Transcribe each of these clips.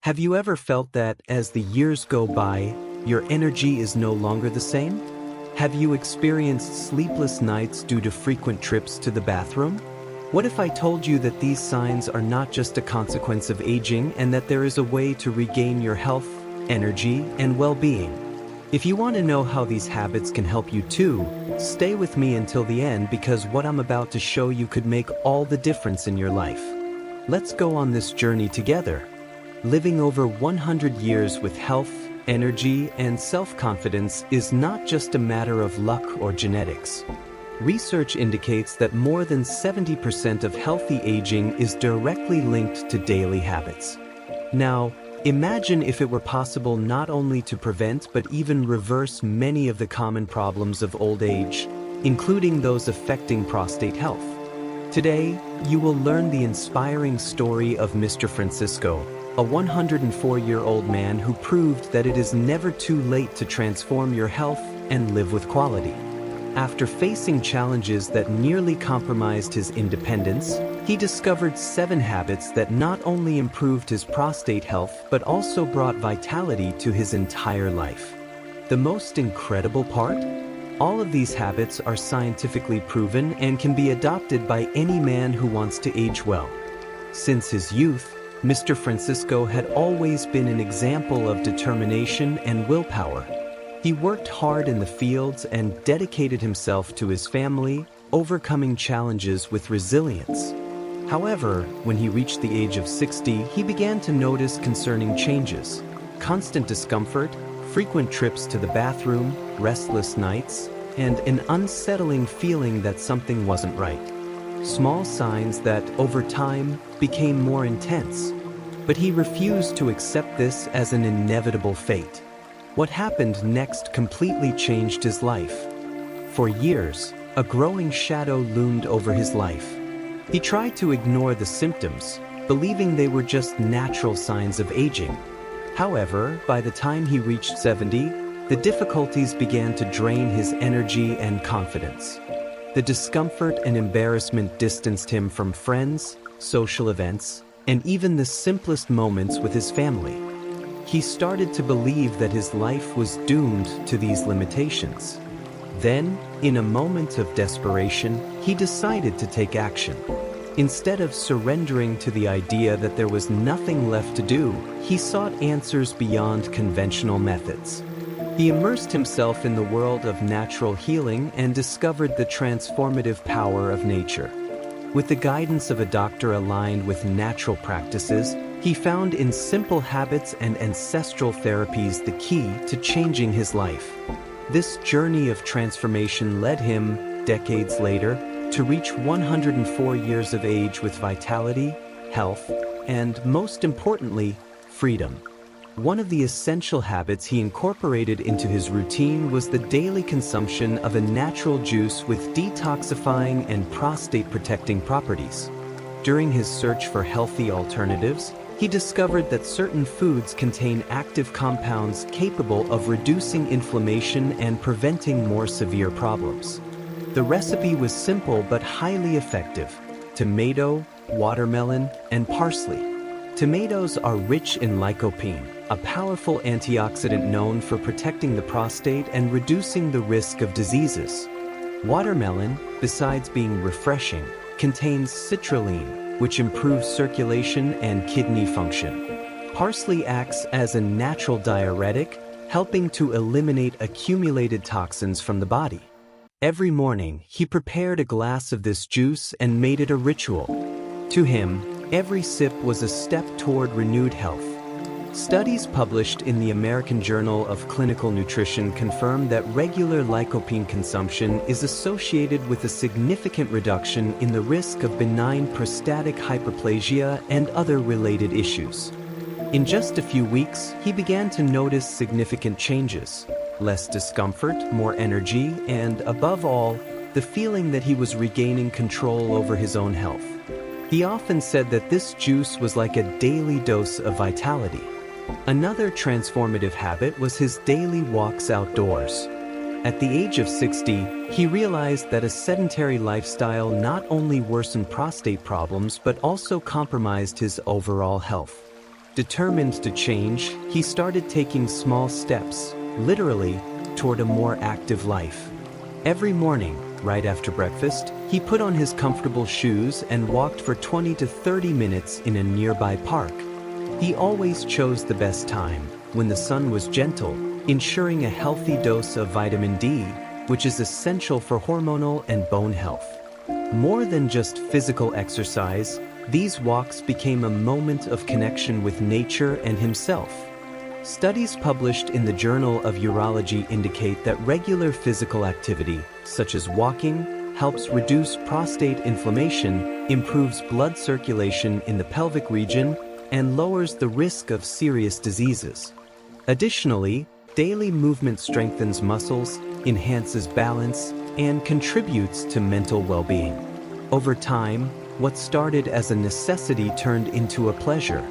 Have you ever felt that, as the years go by, your energy is no longer the same? Have you experienced sleepless nights due to frequent trips to the bathroom? What if I told you that these signs are not just a consequence of aging and that there is a way to regain your health, energy, and well-being? If you want to know how these habits can help you too, stay with me until the end because what I'm about to show you could make all the difference in your life. Let's go on this journey together. Living over 100 years with health, energy, and self-confidence is not just a matter of luck or genetics. Research indicates that more than 70% of healthy aging is directly linked to daily habits. Now, imagine if it were possible not only to prevent but even reverse many of the common problems of old age, including those affecting prostate health. Today, you will learn the inspiring story of Mr. Francisco, a 104-year-old man who proved that it is never too late to transform your health and live with quality. After facing challenges that nearly compromised his independence, he discovered 7 habits that not only improved his prostate health but also brought vitality to his entire life. The most incredible part? All of these habits are scientifically proven and can be adopted by any man who wants to age well. Since his youth, Mr. Francisco had always been an example of determination and willpower. He worked hard in the fields and dedicated himself to his family, overcoming challenges with resilience. However, when he reached the age of 60, he began to notice concerning changes: constant discomfort, frequent trips to the bathroom, restless nights, and an unsettling feeling that something wasn't right. Small signs that, over time, became more intense. But he refused to accept this as an inevitable fate. What happened next completely changed his life. For years, a growing shadow loomed over his life. He tried to ignore the symptoms, believing they were just natural signs of aging. However, by the time he reached 70, the difficulties began to drain his energy and confidence. The discomfort and embarrassment distanced him from friends, social events, and even the simplest moments with his family. He started to believe that his life was doomed to these limitations. Then, in a moment of desperation, he decided to take action. Instead of surrendering to the idea that there was nothing left to do, he sought answers beyond conventional methods. He immersed himself in the world of natural healing and discovered the transformative power of nature. With the guidance of a doctor aligned with natural practices, he found in simple habits and ancestral therapies the key to changing his life. This journey of transformation led him, decades later, to reach 104 years of age with vitality, health, and, most importantly, freedom. One of the essential habits he incorporated into his routine was the daily consumption of a natural juice with detoxifying and prostate-protecting properties. During his search for healthy alternatives, he discovered that certain foods contain active compounds capable of reducing inflammation and preventing more severe problems. The recipe was simple but highly effective: tomato, watermelon, and parsley. Tomatoes are rich in lycopene, a powerful antioxidant known for protecting the prostate and reducing the risk of diseases. Watermelon, besides being refreshing, contains citrulline, which improves circulation and kidney function. Parsley acts as a natural diuretic, helping to eliminate accumulated toxins from the body. Every morning, he prepared a glass of this juice and made it a ritual. To him, every sip was a step toward renewed health. Studies published in the American Journal of Clinical Nutrition confirm that regular lycopene consumption is associated with a significant reduction in the risk of benign prostatic hyperplasia and other related issues. In just a few weeks, he began to notice significant changes: less discomfort, more energy, and, above all, the feeling that he was regaining control over his own health. He often said that this juice was like a daily dose of vitality. Another transformative habit was his daily walks outdoors. At the age of 60, he realized that a sedentary lifestyle not only worsened prostate problems but also compromised his overall health. Determined to change, he started taking small steps, literally, toward a more active life. Every morning, right after breakfast, he put on his comfortable shoes and walked for 20 to 30 minutes in a nearby park. He always chose the best time, when the sun was gentle, ensuring a healthy dose of vitamin D, which is essential for hormonal and bone health. More than just physical exercise, these walks became a moment of connection with nature and himself. Studies published in the Journal of Urology indicate that regular physical activity, such as walking, helps reduce prostate inflammation, improves blood circulation in the pelvic region, and lowers the risk of serious diseases. Additionally, daily movement strengthens muscles, enhances balance, and contributes to mental well-being. Over time, what started as a necessity turned into a pleasure.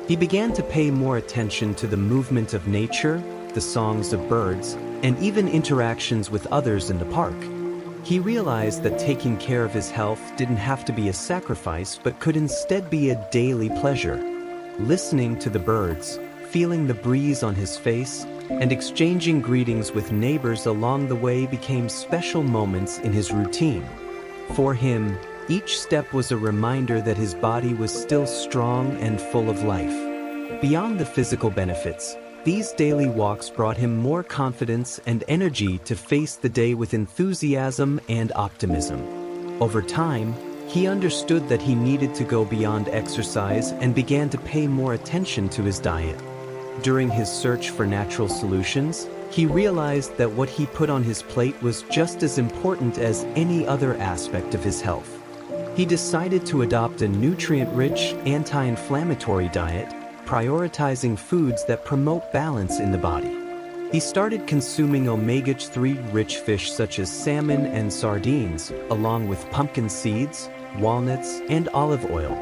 He began to pay more attention to the movement of nature, the songs of birds, and even interactions with others in the park. He realized that taking care of his health didn't have to be a sacrifice but could instead be a daily pleasure. Listening to the birds, feeling the breeze on his face, and exchanging greetings with neighbors along the way became special moments in his routine. For him, each step was a reminder that his body was still strong and full of life. Beyond the physical benefits, these daily walks brought him more confidence and energy to face the day with enthusiasm and optimism. Over time, he understood that he needed to go beyond exercise and began to pay more attention to his diet. During his search for natural solutions, he realized that what he put on his plate was just as important as any other aspect of his health. He decided to adopt a nutrient-rich, anti-inflammatory diet, prioritizing foods that promote balance in the body. He started consuming omega-3 rich fish such as salmon and sardines, along with pumpkin seeds, walnuts, and olive oil,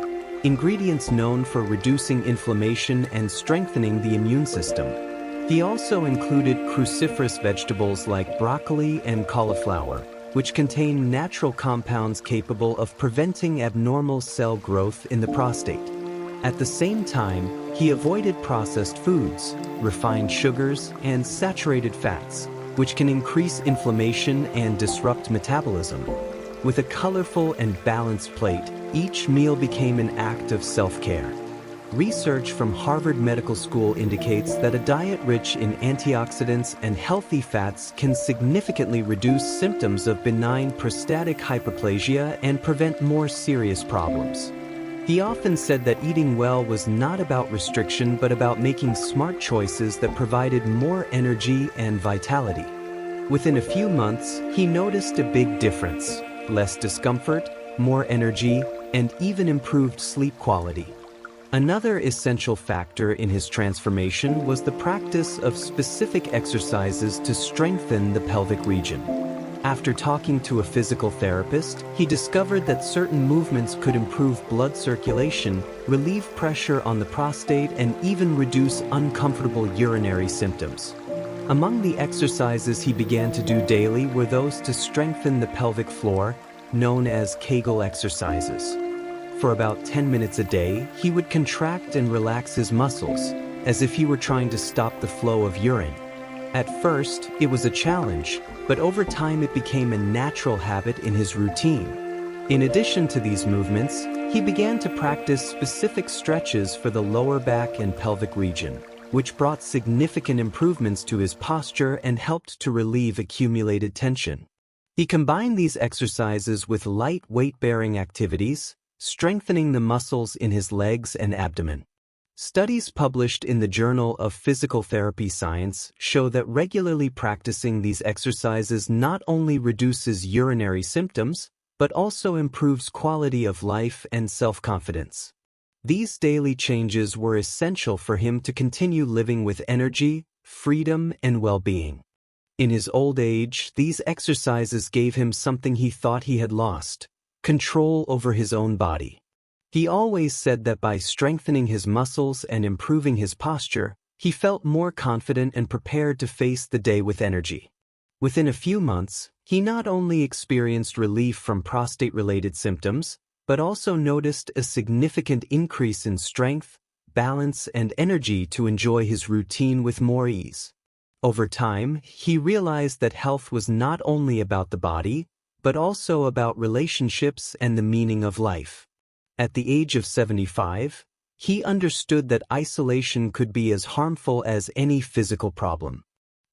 ingredients known for reducing inflammation and strengthening the immune system. He also included cruciferous vegetables like broccoli and cauliflower, which contain natural compounds capable of preventing abnormal cell growth in the prostate. At the same time, he avoided processed foods, refined sugars, and saturated fats, which can increase inflammation and disrupt metabolism. With a colorful and balanced plate, each meal became an act of self-care. Research from Harvard Medical School indicates that a diet rich in antioxidants and healthy fats can significantly reduce symptoms of benign prostatic hyperplasia and prevent more serious problems. He often said that eating well was not about restriction but about making smart choices that provided more energy and vitality. Within a few months, he noticed a big difference: less discomfort, more energy, and even improved sleep quality. Another essential factor in his transformation was the practice of specific exercises to strengthen the pelvic region. After talking to a physical therapist, he discovered that certain movements could improve blood circulation, relieve pressure on the prostate, and even reduce uncomfortable urinary symptoms. Among the exercises he began to do daily were those to strengthen the pelvic floor, known as Kegel exercises. For about 10 minutes a day, he would contract and relax his muscles, as if he were trying to stop the flow of urine. At first, it was a challenge, but over time it became a natural habit in his routine. In addition to these movements, he began to practice specific stretches for the lower back and pelvic region, which brought significant improvements to his posture and helped to relieve accumulated tension. He combined these exercises with light weight-bearing activities, strengthening the muscles in his legs and abdomen. Studies published in the Journal of Physical Therapy Science show that regularly practicing these exercises not only reduces urinary symptoms, but also improves quality of life and self-confidence. These daily changes were essential for him to continue living with energy, freedom, and well-being. In his old age, these exercises gave him something he thought he had lost: control over his own body. He always said that by strengthening his muscles and improving his posture, he felt more confident and prepared to face the day with energy. Within a few months, he not only experienced relief from prostate-related symptoms, but also noticed a significant increase in strength, balance, and energy to enjoy his routine with more ease. Over time, he realized that health was not only about the body, but also about relationships and the meaning of life. At the age of 75, he understood that isolation could be as harmful as any physical problem.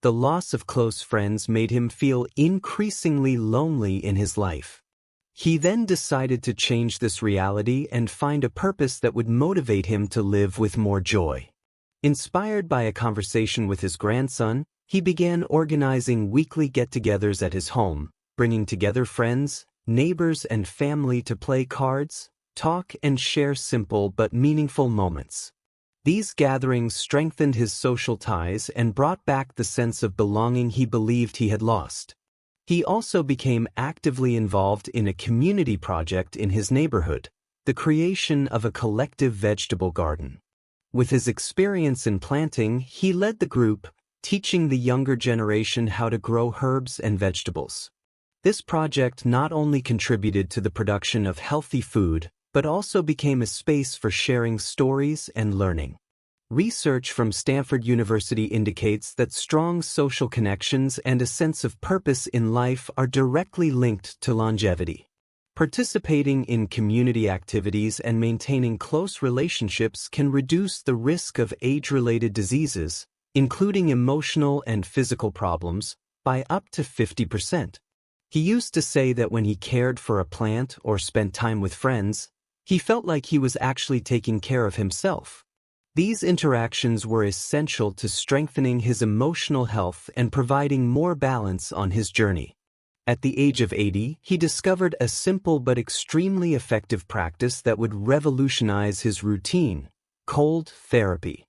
The loss of close friends made him feel increasingly lonely in his life. He then decided to change this reality and find a purpose that would motivate him to live with more joy. Inspired by a conversation with his grandson, he began organizing weekly get-togethers at his home, bringing together friends, neighbors, and family to play cards, talk, and share simple but meaningful moments. These gatherings strengthened his social ties and brought back the sense of belonging he believed he had lost. He also became actively involved in a community project in his neighborhood, the creation of a collective vegetable garden. With his experience in planting, he led the group, teaching the younger generation how to grow herbs and vegetables. This project not only contributed to the production of healthy food, but also became a space for sharing stories and learning. Research from Stanford University indicates that strong social connections and a sense of purpose in life are directly linked to longevity. Participating in community activities and maintaining close relationships can reduce the risk of age-related diseases, including emotional and physical problems, by up to 50%. He used to say that when he cared for a plant or spent time with friends, he felt like he was actually taking care of himself. These interactions were essential to strengthening his emotional health and providing more balance on his journey. At the age of 80, he discovered a simple but extremely effective practice that would revolutionize his routine: cold therapy.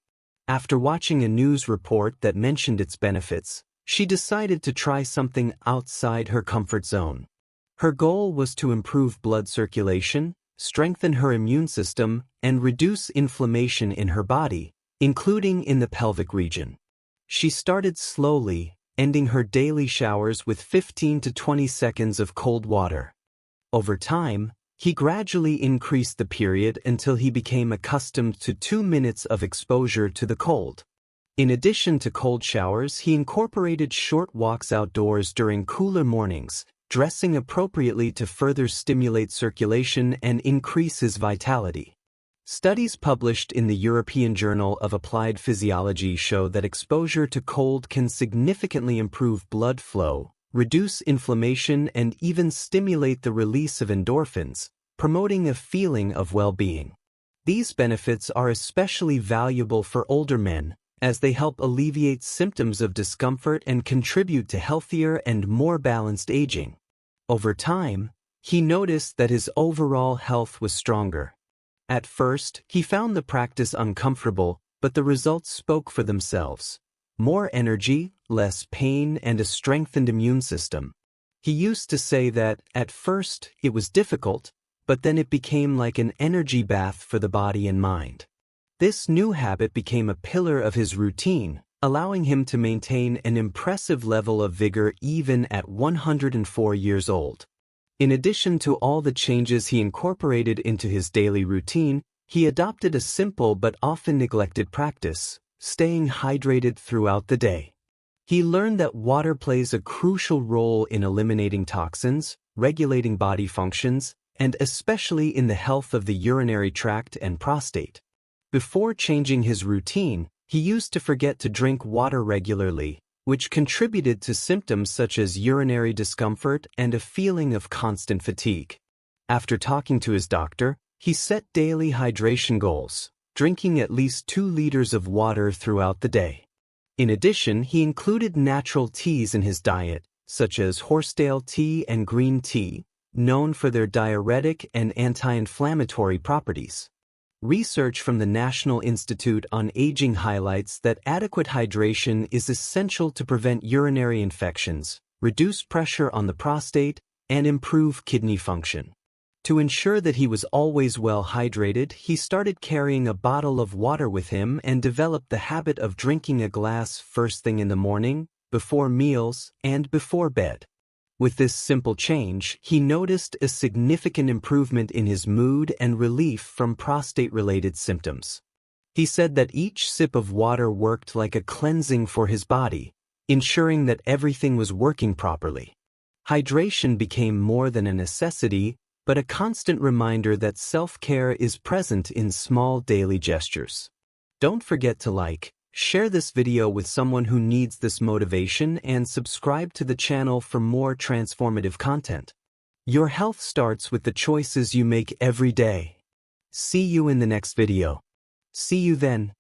After watching a news report that mentioned its benefits, she decided to try something outside her comfort zone. Her goal was to improve blood circulation, strengthen her immune system, and reduce inflammation in her body, including in the pelvic region. She started slowly, ending her daily showers with 15 to 20 seconds of cold water. Over time, he gradually increased the period until he became accustomed to 2 minutes of exposure to the cold. In addition to cold showers, he incorporated short walks outdoors during cooler mornings, dressing appropriately to further stimulate circulation and increase his vitality. Studies published in the European Journal of Applied Physiology show that exposure to cold can significantly improve blood flow, reduce inflammation, and even stimulate the release of endorphins, promoting a feeling of well-being. These benefits are especially valuable for older men, as they help alleviate symptoms of discomfort and contribute to healthier and more balanced aging. Over time, he noticed that his overall health was stronger. At first, he found the practice uncomfortable, but the results spoke for themselves: more energy, less pain, and a strengthened immune system. He used to say that, at first, it was difficult, but then it became like an energy bath for the body and mind. This new habit became a pillar of his routine, allowing him to maintain an impressive level of vigor even at 104 years old. In addition to all the changes he incorporated into his daily routine, he adopted a simple but often neglected practice: staying hydrated throughout the day. He learned that water plays a crucial role in eliminating toxins, regulating body functions, and especially in the health of the urinary tract and prostate. Before changing his routine, he used to forget to drink water regularly, which contributed to symptoms such as urinary discomfort and a feeling of constant fatigue. After talking to his doctor, he set daily hydration goals, drinking at least 2 liters of water throughout the day. In addition, he included natural teas in his diet, such as horsetail tea and green tea, known for their diuretic and anti-inflammatory properties. Research from the National Institute on Aging highlights that adequate hydration is essential to prevent urinary infections, reduce pressure on the prostate, and improve kidney function. To ensure that he was always well hydrated, he started carrying a bottle of water with him and developed the habit of drinking a glass first thing in the morning, before meals, and before bed. With this simple change, he noticed a significant improvement in his mood and relief from prostate-related symptoms. He said that each sip of water worked like a cleansing for his body, ensuring that everything was working properly. Hydration became more than a necessity, but a constant reminder that self-care is present in small daily gestures. Don't forget to like, share this video with someone who needs this motivation, and subscribe to the channel for more transformative content. Your health starts with the choices you make every day. See you in the next video. See you then.